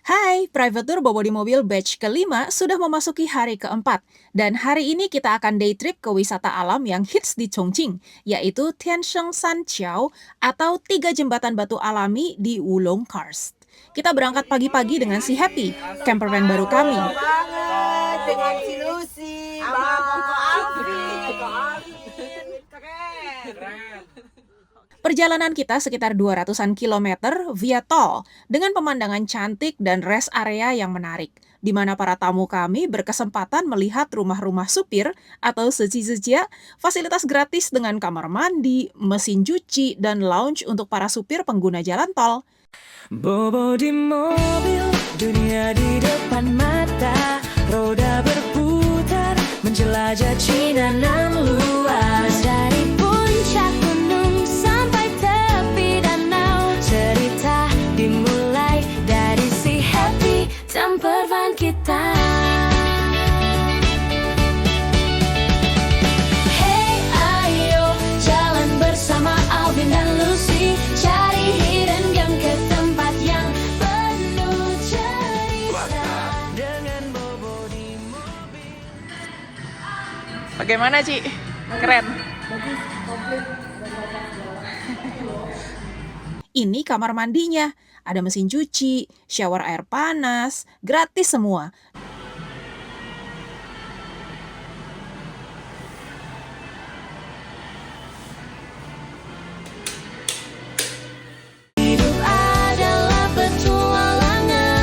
Hai, Private Tour Bobo di Mobil batch kelima sudah memasuki hari keempat. Dan hari ini kita akan day trip ke wisata alam yang hits di Chongqing, yaitu Tiansheng San Chiao atau tiga jembatan batu alami di Wulong Karst. Kita berangkat pagi-pagi dengan si Happy, campervan baru kami. Banget dengan si Lucy, Bang Koko Alvin. Keren. Perjalanan kita sekitar 200-an kilometer via tol dengan pemandangan cantik dan rest area yang menarik, di mana para tamu kami berkesempatan melihat rumah-rumah supir atau seji-sejia, fasilitas gratis dengan kamar mandi, mesin cuci, dan lounge untuk para supir pengguna jalan tol. Bobo di mobil, dunia di depan mata, roda berputar, menjelajah Cina nan luas. Dari puncak gunung sampai tepi danau, cerita dimulai dari si Happy campervan kita. Hey ayo, jalan bersama Alvin dan Lucy, cari hidden gem ke tempat yang penuh cerita. Dengan Bobo di mobil. Bagaimana, Ci? Keren. Ini kamar mandinya. Ada mesin cuci, shower air panas, gratis semua. Hidup adalah petualangan.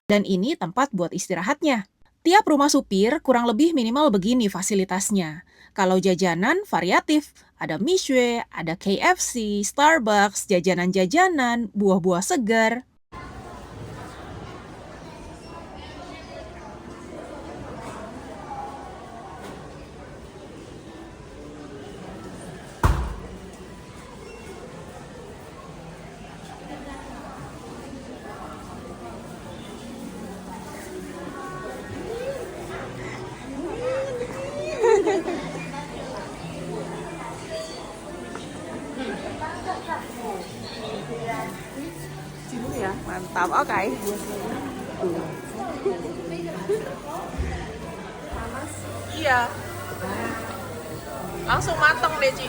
Dan ini tempat buat istirahatnya. Tiap rumah supir kurang lebih minimal begini fasilitasnya. Kalau jajanan variatif, ada Mishwe, ada KFC, Starbucks, jajanan-jajanan, buah-buah segar. Sini ya, mantap. Oke. Iya. Langsung mateng deh, Ci.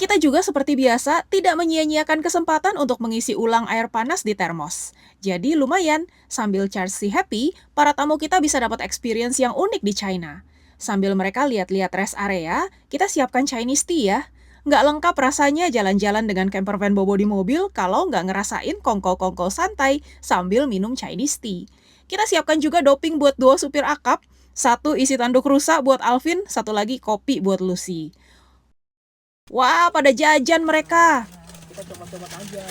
Kita juga seperti biasa tidak menyia-nyiakan kesempatan untuk mengisi ulang air panas di termos. Jadi lumayan, sambil charge si Happy, para tamu kita bisa dapat experience yang unik di China. Sambil mereka lihat-lihat rest area, kita siapkan Chinese tea ya. Nggak lengkap rasanya jalan-jalan dengan campervan Bobo di mobil kalau nggak ngerasain kongko-kongko santai sambil minum Chinese tea. Kita siapkan juga doping buat dua supir akap, satu isi tanduk rusa buat Alvin, satu lagi kopi buat Lucy. Wah, pada jajan mereka. Kita coba-coba aja,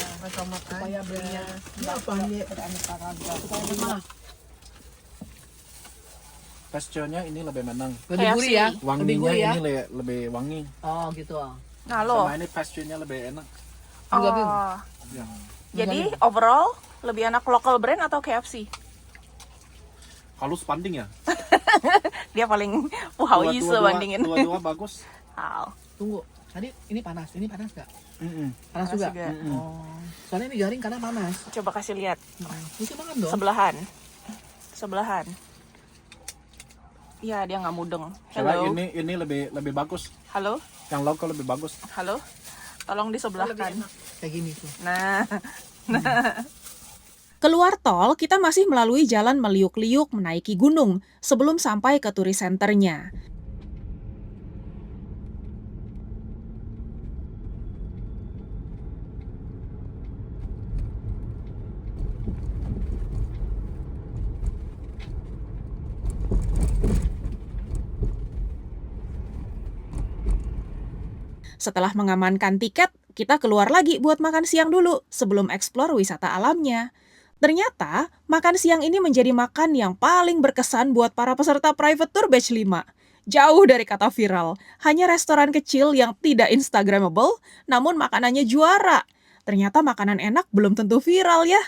supaya belinya apa nih? Supaya Teksturnya ini lebih menang. lebih gurih ya, lebih Wanginya gurih ya. ini lebih wangi. Oh gitu. Nah lo, Sama ini teksturnya lebih enak. Enggak, Bim. Ya. jadi overall lebih enak local brand atau KFC? Kalau sebanding ya. Dia paling wow Dua-dua- bandingin. Dua-dua bagus. Wow. Tunggu, tadi ini panas nggak? Mm-mm. Panas juga. Oh, soalnya ini garing karena panas. Coba kasih lihat. Lucy makan dong. Sebelahan. Iya, dia nggak mudeng. Coba Hello. ini lebih bagus. Halo. Yang lokal lebih bagus. Halo. Tolong disebelahkan. Kayak gini tuh. Nah. Keluar tol, kita masih melalui jalan meliuk-liuk menaiki gunung sebelum sampai ke turis centernya. Setelah mengamankan tiket, kita keluar lagi buat makan siang dulu sebelum eksplor wisata alamnya. Ternyata, makan siang ini menjadi makan yang paling berkesan buat para peserta private tour batch 5. Jauh dari kata viral, hanya restoran kecil yang tidak instagramable, namun makanannya juara. Ternyata makanan enak belum tentu viral ya.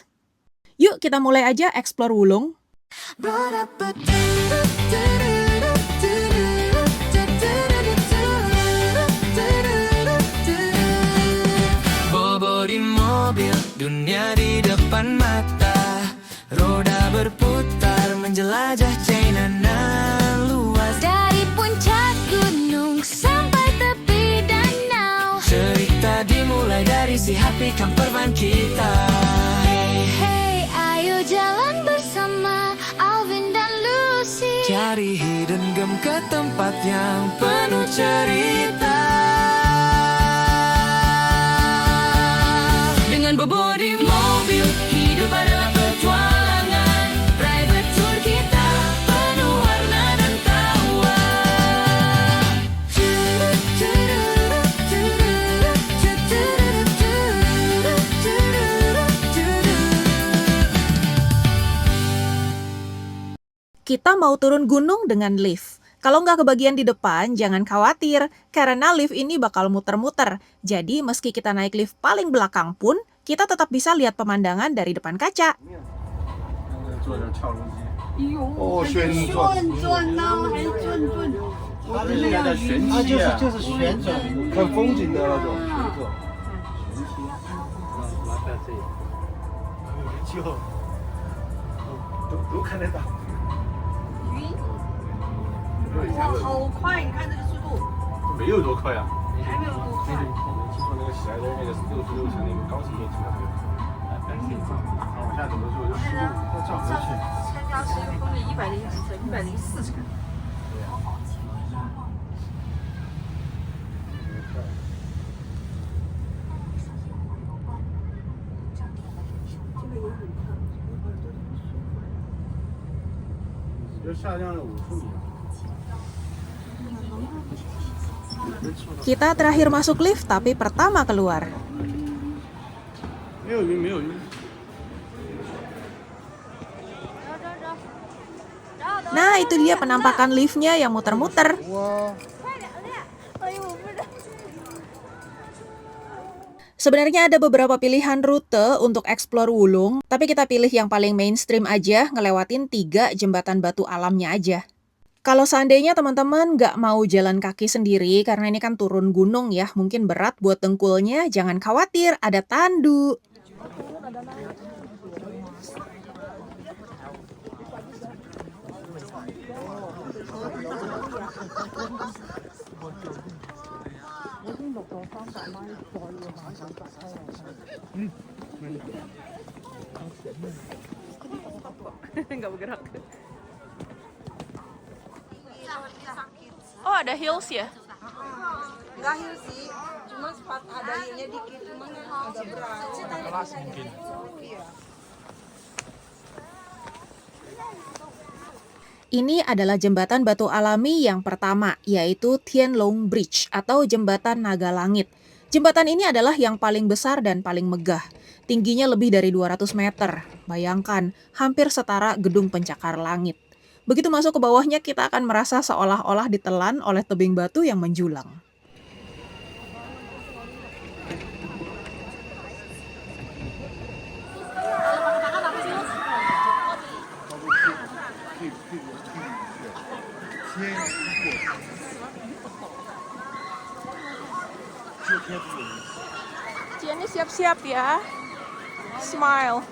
Yuk kita mulai aja explore Wulung. Bobo di mobil, dunia di depan mata. Roda berputar, menjelajah China-nan luas. Dari puncak gunung sampai tepi danau. Cerita dimulai dari si happy campervan kita. Hey, ayo jalan bersama Alvin dan Lucy. Cari hidden gem ke tempat yang penuh cerita. Dengan Bobo di mobil, hidup adalah petualangan. Private tour kita penuh warna dan tawa. Kita mau turun gunung dengan lift. Kalau nggak kebagian di depan, jangan khawatir, karena lift ini bakal muter-muter. Jadi meski kita naik lift paling belakang pun, kita tetap bisa lihat pemandangan dari depan kaca. 做点跳楼机，哦，旋转呐，还转转。它这是叫旋啊，机啊，就是旋转，看风景的那种。就都看得到。哇，好快！你看这个速度，没有多快啊！还没有多快。听说那个喜来登那个66层那个高铁也挺快的，往下走的时候就15要降回去。参加是一个公里104层。就下降了50米。 Kita terakhir masuk lift tapi pertama keluar. 没有晕，没有晕。 Nah, itu dia penampakan liftnya yang muter-muter. Sebenarnya ada beberapa pilihan rute untuk explore Wulung, tapi kita pilih yang paling mainstream aja, ngelewatin 3 jembatan batu alamnya aja. Kalau seandainya teman-teman nggak mau jalan kaki sendiri, karena ini kan turun gunung ya, mungkin berat buat dengkulnya, jangan khawatir, ada tandu. Nggak bergerak. Oh, ada hills ya? Enggak hil sih, cuma sempat ada hilnya dikit, cuman agak berat. kelas mungkin. Ini adalah jembatan batu alami yang pertama, yaitu Tianlong Bridge atau Jembatan Naga Langit. Jembatan ini adalah yang paling besar dan paling megah. Tingginya lebih dari 200 meter. Bayangkan, hampir setara gedung pencakar langit. Begitu masuk ke bawahnya, kita akan merasa seolah-olah ditelan oleh tebing batu yang menjulang. Ciannya siap-siap ya. Smile.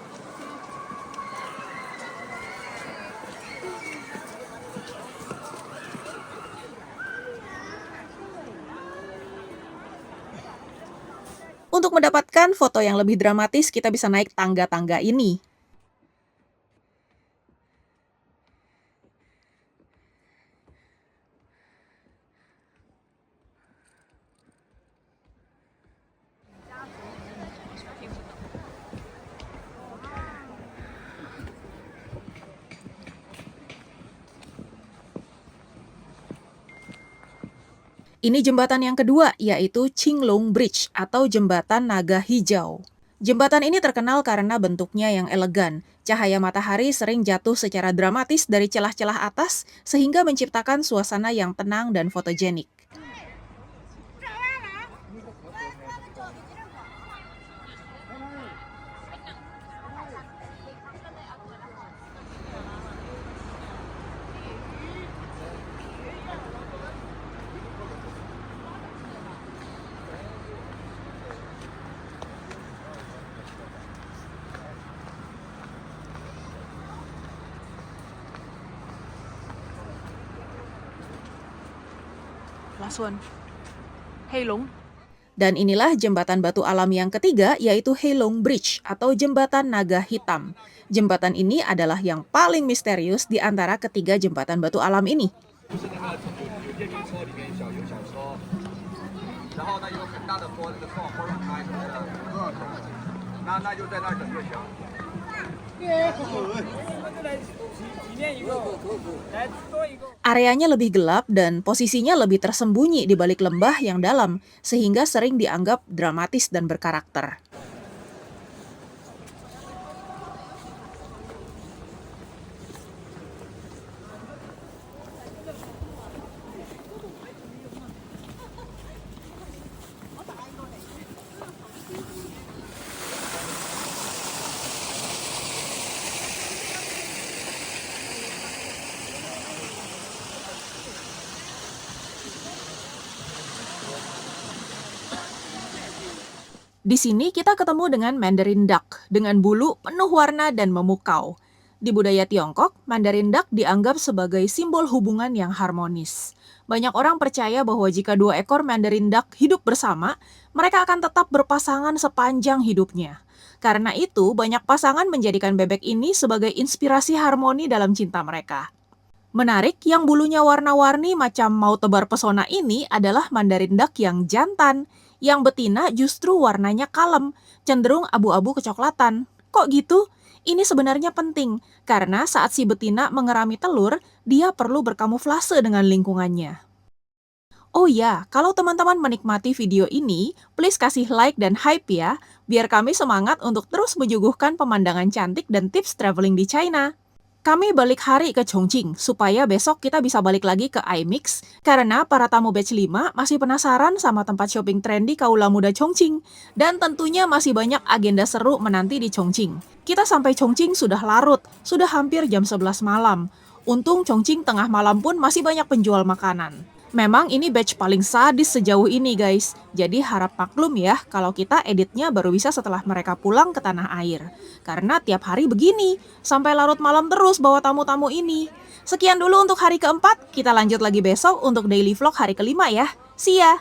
Untuk mendapatkan foto yang lebih dramatis, kita bisa naik tangga-tangga ini. Ini jembatan yang kedua, yaitu Qinglong Bridge atau Jembatan Naga Hijau. Jembatan ini terkenal karena bentuknya yang elegan. Cahaya matahari sering jatuh secara dramatis dari celah-celah atas, sehingga menciptakan suasana yang tenang dan fotogenik. Dan inilah jembatan batu alam yang ketiga, yaitu Heilong Bridge atau Jembatan Naga Hitam. Jembatan ini adalah yang paling misterius di antara ketiga jembatan batu alam ini. Areanya lebih gelap dan posisinya lebih tersembunyi di balik lembah yang dalam, sehingga sering dianggap dramatis dan berkarakter. Di sini kita ketemu dengan Mandarin Duck dengan bulu penuh warna dan memukau. Di budaya Tiongkok, Mandarin Duck dianggap sebagai simbol hubungan yang harmonis. Banyak orang percaya bahwa jika dua ekor Mandarin Duck hidup bersama, mereka akan tetap berpasangan sepanjang hidupnya. Karena itu, banyak pasangan menjadikan bebek ini sebagai inspirasi harmoni dalam cinta mereka. Menarik, yang bulunya warna-warni macam mau tebar pesona ini adalah Mandarin Duck yang jantan. Yang betina justru warnanya kalem, cenderung abu-abu kecoklatan. Kok gitu? Ini sebenarnya penting, karena saat si betina mengerami telur, dia perlu berkamuflase dengan lingkungannya. Oh ya, kalau teman-teman menikmati video ini, please kasih like dan hype ya, biar kami semangat untuk terus menyuguhkan pemandangan cantik dan tips traveling di China. Kami balik hari ke Chongqing, supaya besok kita bisa balik lagi ke iMix, karena para tamu batch 5 masih penasaran sama tempat shopping trendy kaula muda Chongqing, dan tentunya masih banyak agenda seru menanti di Chongqing. Kita sampai Chongqing sudah larut, sudah hampir jam 11 malam. Untung Chongqing tengah malam pun masih banyak penjual makanan. Memang ini batch paling sadis sejauh ini guys, jadi harap maklum ya kalau kita editnya baru bisa setelah mereka pulang ke tanah air. Karena tiap hari begini, sampai larut malam terus bawa tamu-tamu ini. Sekian dulu untuk hari keempat, kita lanjut lagi besok untuk daily vlog hari kelima ya. See ya!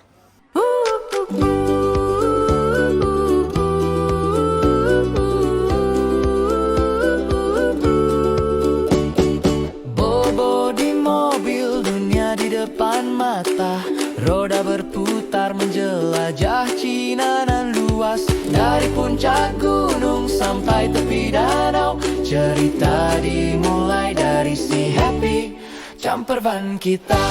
Bobo di mobil, dunia di depan mata. Roda berputar menjelajah Cina nan luas. Dari puncak gunung sampai tepi danau, cerita dimulai dari si Happy camper van kita.